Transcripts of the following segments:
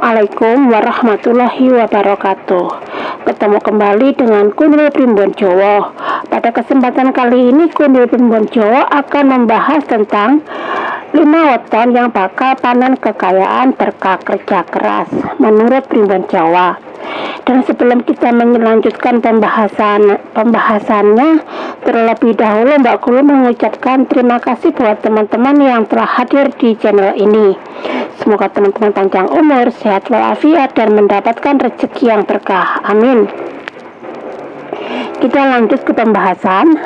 Assalamualaikum warahmatullahi wabarakatuh. Ketemu kembali dengan Kunil Primbon Jowo. Pada kesempatan kali ini Kunil Primbon Jowo akan membahas tentang 5 weton yang bakal panen kekayaan berkah kerja keras menurut Primbon Jowo. Dan sebelum kita melanjutkan pembahasannya, terlebih dahulu Mbak Guru mengucapkan terima kasih buat teman-teman yang telah hadir di channel ini. Semoga teman-teman panjang umur, sehat walafiat, dan mendapatkan rezeki yang berkah. Amin. Kita lanjut ke pembahasan.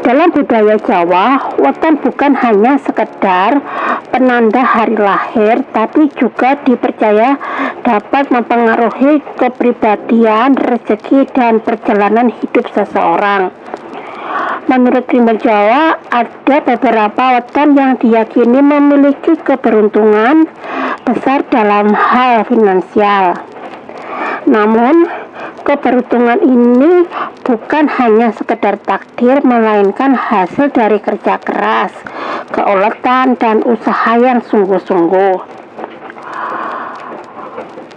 Dalam budaya Jawa, weton bukan hanya sekedar penanda hari lahir, tapi juga dipercaya dapat mempengaruhi kepribadian, rezeki, dan perjalanan hidup seseorang. Menurut Primbon Jowo, ada beberapa weton yang diyakini memiliki keberuntungan besar dalam hal finansial. Namun, keberuntungan ini bukan hanya sekedar takdir, melainkan hasil dari kerja keras, keuletan, dan usaha yang sungguh-sungguh.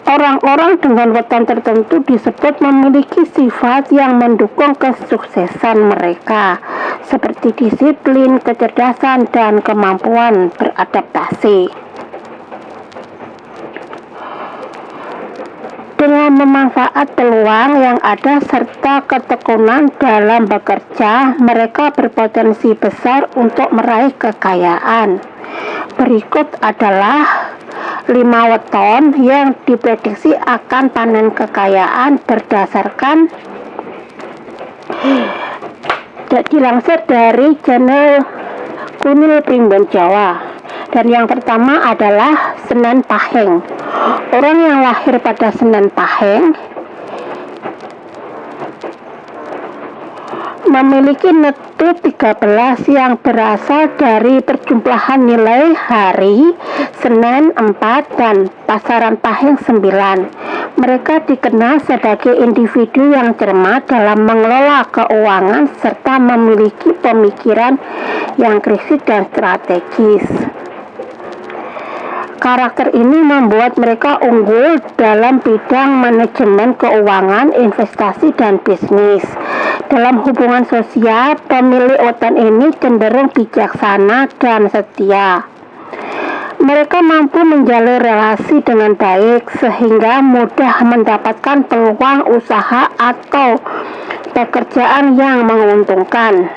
Orang-orang dengan weton tertentu disebut memiliki sifat yang mendukung kesuksesan mereka, seperti disiplin, kecerdasan, dan kemampuan beradaptasi. Dengan memanfaat peluang yang ada serta ketekunan dalam bekerja, mereka berpotensi besar untuk meraih kekayaan. Berikut adalah 5 weton yang diprediksi akan panen kekayaan berdasarkan dilansir dari channel Kunil Primbon Jowo. Dan yang pertama adalah Senen Pahing. Orang yang lahir pada Senen Pahing memiliki netu 13 yang berasal dari perjumlahan nilai hari Senen 4 dan pasaran Pahing 9. Mereka dikenal sebagai individu yang cermat dalam mengelola keuangan serta memiliki pemikiran yang kritis dan strategis. Karakter ini membuat mereka unggul dalam bidang manajemen keuangan, investasi, dan bisnis. Dalam hubungan sosial, pemilik weton ini cenderung bijaksana dan setia. Mereka mampu menjalin relasi dengan baik sehingga mudah mendapatkan peluang usaha atau pekerjaan yang menguntungkan.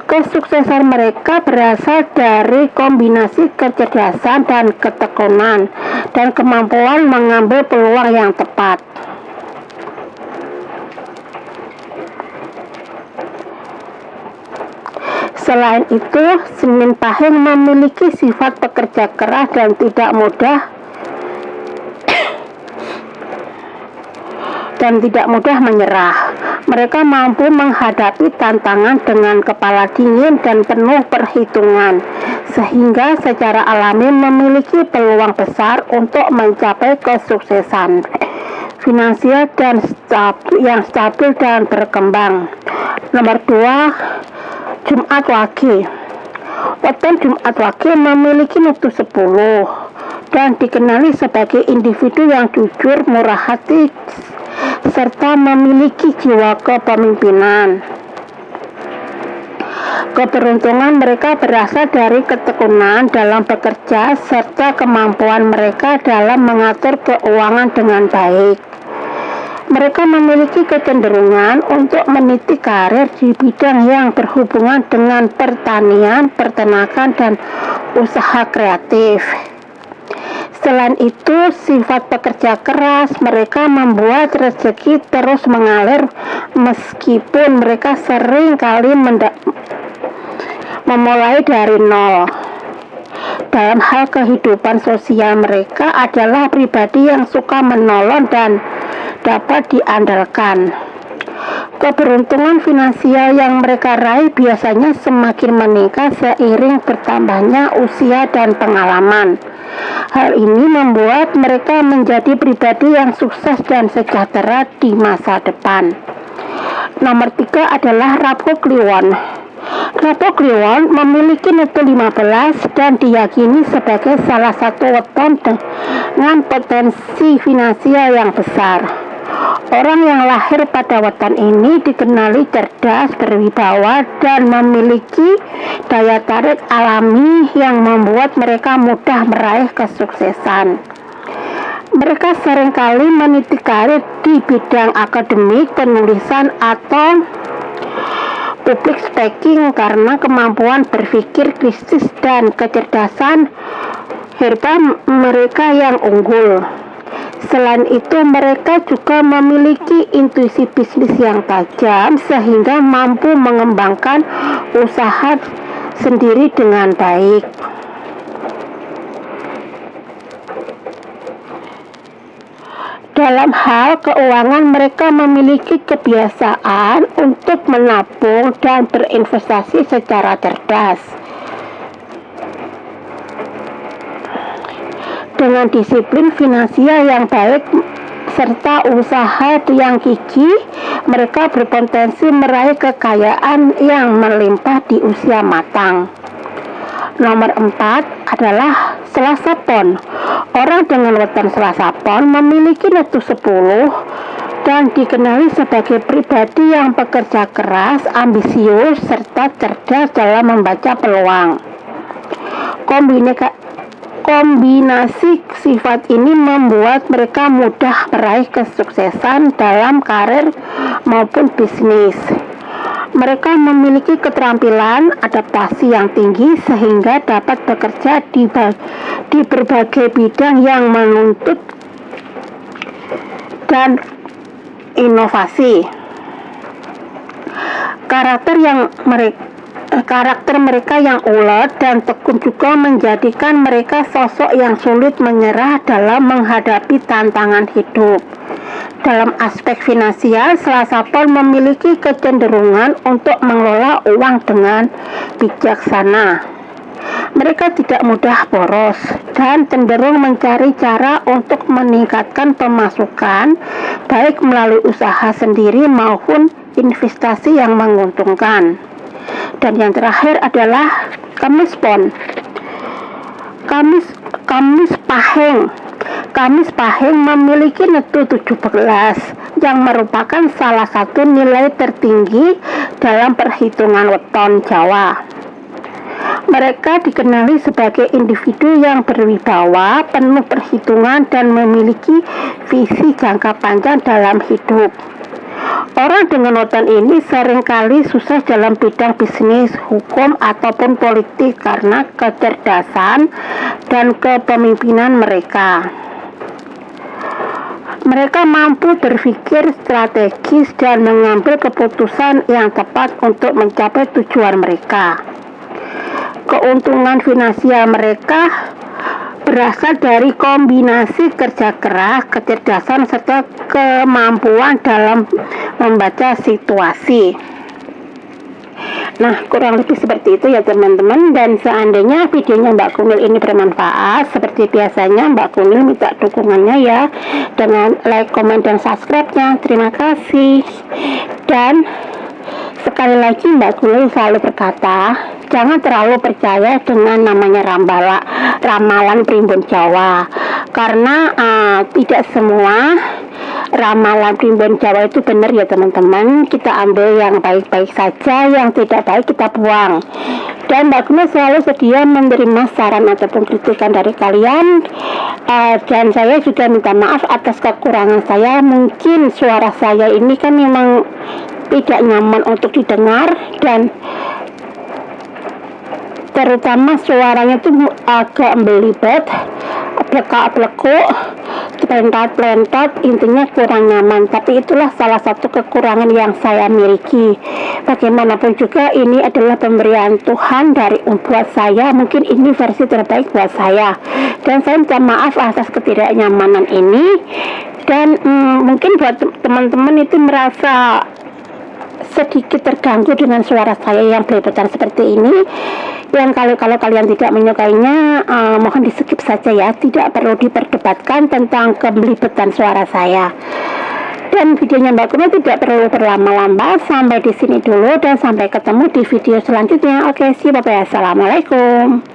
Kesuksesan mereka berasal dari kombinasi kecerdasan dan ketekunan dan kemampuan mengambil peluang yang tepat. Selain itu, Senen Pahing memiliki sifat pekerja keras dan tidak mudah menyerah. Mereka mampu menghadapi tantangan dengan kepala dingin dan penuh perhitungan, sehingga secara alami memiliki peluang besar untuk mencapai kesuksesan finansial dan yang stabil dan berkembang. Nomor 2, Jumat Wage. Weton Jumat Wage memiliki netu 10 dan dikenali sebagai individu yang jujur, murah hati, serta memiliki jiwa kepemimpinan. Keberuntungan mereka berasal dari ketekunan dalam bekerja serta kemampuan mereka dalam mengatur keuangan dengan baik. Mereka memiliki kecenderungan untuk meniti karir di bidang yang berhubungan dengan pertanian, peternakan, dan usaha kreatif. Selain itu, sifat pekerja keras mereka membuat rezeki terus mengalir meskipun mereka sering kali memulai dari nol. Dalam hal kehidupan sosial, mereka adalah pribadi yang suka menolong dan dapat diandalkan. Keberuntungan finansial yang mereka raih biasanya semakin meningkat seiring bertambahnya usia dan pengalaman. Hal ini membuat mereka menjadi pribadi yang sukses dan sejahtera di masa depan. Nomor 3 adalah Rabu Kliwon. Napoleon memiliki netu 15 dan diyakini sebagai salah satu weton dengan potensi finansial yang besar. Orang yang lahir pada weton ini dikenali cerdas, berwibawa, dan memiliki daya tarik alami yang membuat mereka mudah meraih kesuksesan. Mereka seringkali meniti karir di bidang akademik, penulisan, atau public speaking karena kemampuan berpikir kritis dan kecerdasan verbal mereka yang unggul. Selain itu, mereka juga memiliki intuisi bisnis yang tajam sehingga mampu mengembangkan usaha sendiri dengan baik. Dalam hal keuangan, mereka memiliki kebiasaan untuk menabung dan berinvestasi secara cerdas. Dengan disiplin finansial yang baik serta usaha yang gigih, mereka berpotensi meraih kekayaan yang melimpah di usia matang. Nomor 4 adalah Selasa Pon. Orang dengan weton Selasa Pon memiliki netu 10 dan dikenali sebagai pribadi yang bekerja keras, ambisius, serta cerdas dalam membaca peluang. Kombinasi sifat ini membuat mereka mudah meraih kesuksesan dalam karir maupun bisnis. Mereka memiliki keterampilan adaptasi yang tinggi sehingga dapat bekerja di berbagai bidang yang menuntut dan inovasi. Karakter mereka yang ulet dan tekun juga menjadikan mereka sosok yang sulit menyerah dalam menghadapi tantangan hidup. Dalam aspek finansial, Selasa Pon memiliki kecenderungan untuk mengelola uang dengan bijaksana. Mereka tidak mudah boros dan cenderung mencari cara untuk meningkatkan pemasukan, baik melalui usaha sendiri maupun investasi yang menguntungkan. Dan yang terakhir adalah Kamis Pon. Kamis Pahing memiliki netu 17 yang merupakan salah satu nilai tertinggi dalam perhitungan weton Jawa. Mereka dikenali sebagai individu yang berwibawa, penuh perhitungan, dan memiliki visi jangka panjang dalam hidup. Orang dengan weton ini seringkali sukses dalam bidang bisnis, hukum, ataupun politik karena kecerdasan dan kepemimpinan mereka. Mereka mampu berpikir strategis dan mengambil keputusan yang tepat untuk mencapai tujuan mereka. Keuntungan finansial mereka berasal dari kombinasi kerja keras, kecerdasan, serta kemampuan dalam membaca situasi. Nah, kurang lebih seperti itu ya teman-teman. Dan seandainya videonya Mbak Kunil ini bermanfaat, seperti biasanya Mbak Kunil minta dukungannya ya, dengan like, komen, dan subscribe-nya. Terima kasih. Dan sekali lagi Mbak Kunil selalu berkata, jangan terlalu percaya dengan namanya ramalan Primbon Jawa, karena tidak semua ramalan Primbon Jawa itu benar ya teman-teman. Kita ambil yang baik-baik saja, yang tidak baik kita buang. Dan Mbak Kunil selalu sedia menerima saran ataupun kritikan dari kalian. Dan saya juga minta maaf atas kekurangan saya. Mungkin suara saya ini kan memang tidak nyaman untuk didengar, dan terutama suaranya tuh agak belibet, blekak-blekuk, pelentat-pelentat, intinya kurang nyaman. Tapi itulah salah satu kekurangan yang saya miliki. Bagaimanapun juga ini adalah pemberian Tuhan buat saya. Mungkin ini versi terbaik buat saya, dan saya minta maaf atas ketidaknyamanan ini. Dan mungkin buat teman-teman itu merasa sedikit terganggu dengan suara saya yang belepotan seperti ini. Yang kalau kalian tidak menyukainya, mohon di skip saja ya, tidak perlu diperdebatkan tentang kebelibetan suara saya. dan videonya Mbak Kurnia tidak perlu berlama-lama. Sampai di sini dulu dan sampai ketemu di video selanjutnya. Oke, see you, bye-bye. Assalamualaikum.